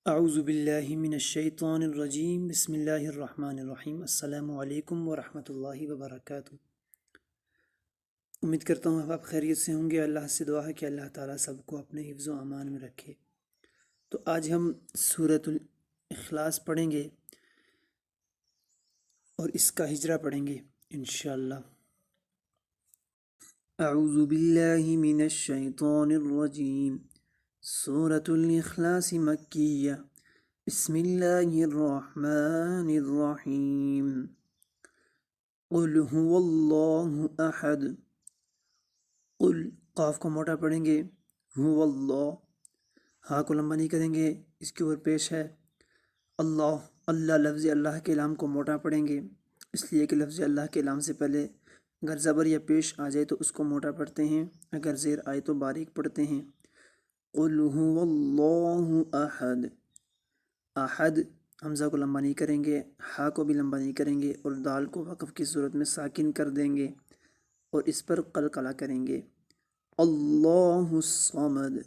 اعوذ باللہ من الشیطان الرجیم بسم اللہ الرحمن الرحیم السلام علیکم ورحمۃ اللہ وبرکاتہ۔ امید کرتا ہوں آپ خیریت سے ہوں گے۔ اللہ سے دعا ہے کہ اللہ تعالیٰ سب کو اپنے حفظ و امان میں رکھے۔ تو آج ہم سورۃ الاخلاص پڑھیں گے اور اس کا ہجرہ پڑھیں گے انشاءاللہ۔ اعوذ باللہ من الشیطان الرجیم۔ سورۃ الاخلاص مکیہ۔ بسم اللہ الرحمن الرحیم۔ قل هو اللہ احد۔ قل قاف کو موٹا پڑھیں گے، هو اللہ، ہا کو لمبا نہیں کریں گے، اس کے اوپر پیش ہے اللہ۔ اللہ لفظ اللہ کے لام کو موٹا پڑھیں گے، اس لیے کہ لفظ اللہ کے لام سے پہلے اگر زبر یا پیش آ جائے تو اس کو موٹا پڑھتے ہیں، اگر زیر آئے تو باریک پڑھتے ہیں۔ قل هو اللہ احد۔ احد حمزہ کو لمبا نہیں کریں گے، ہا کو بھی لمبا نہیں کریں گے، اور دال کو وقف کی صورت میں ساکن کر دیں گے اور اس پر قلقلہ کریں گے۔ اللہ الصمد۔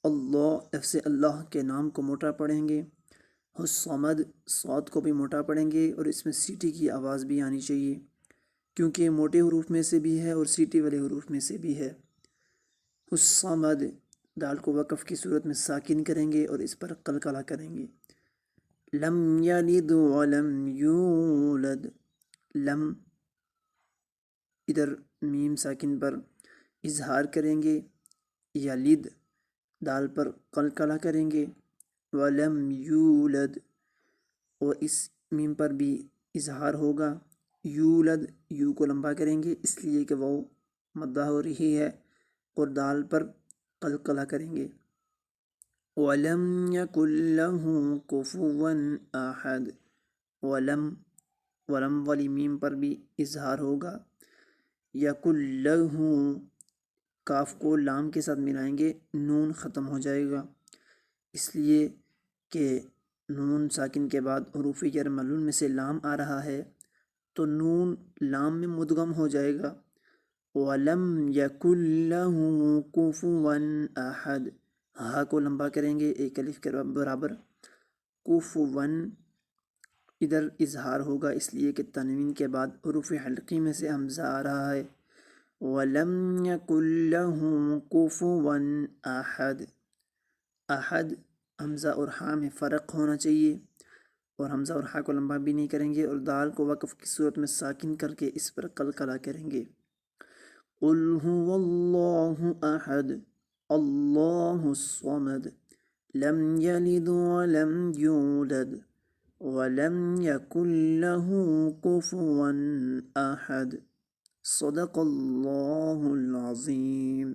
اللہ لفظ اللہ کے نام کو موٹا پڑھیں گے۔ الصمد صاد کو بھی موٹا پڑھیں گے اور اس میں سیٹی کی آواز بھی آنی چاہیے، کیونکہ یہ موٹے حروف میں سے بھی ہے اور سیٹی والے حروف میں سے بھی ہے۔ الصمد دال کو وقف کی صورت میں ساکن کریں گے اور اس پر قلقلہ کریں گے۔ لم یلد ولم یولد۔ لم ادھر میم ساکن پر اظہار کریں گے، یلد دال پر قلقلہ کریں گے، ولم یولد اور اس میم پر بھی اظہار ہوگا، یولد یو کو لمبا کریں گے اس لیے کہ وہ مدہ ہو رہی ہے، اور دال پر قلقلہ کریں گے۔ وَلَمْ يَكُنْ لَهُ كُفُوًا أَحَدٌ۔ ولم والی میم پر بھی اظہار ہوگا۔ یکن لہو کاف کو لام کے ساتھ ملائیں گے، نون ختم ہو جائے گا، اس لیے کہ نون ساکن کے بعد حروف جر ملون میں سے لام آ رہا ہے تو نون لام میں مدغم ہو جائے گا۔ وَلَمْ يَكُنْ لَهُ كُفُوًا أَحَدٌ۔ ہا کو لمبا کریں گے ایک الف کے برابر۔ کفون ادھر اظہار ہوگا اس لیے کہ تنوین کے بعد حروف حلقی میں سے حمزہ آ رہا ہے۔ وَلَمْ يَكُنْ لَهُ كُفُوًا أَحَدٌ۔ احد حمزہ اور ہاء میں فرق ہونا چاہیے، اور حمزہ اور ہاء کو لمبا بھی نہیں کریں گے، اور دال کو وقف کی صورت میں ساکن کر کے اس پر قلقلہ کریں گے۔ قل هو اللہ احد اللہ الصمد لم یلد ولم یولد ولم یکن له کفوا احد۔ صدق اللہ العظیم۔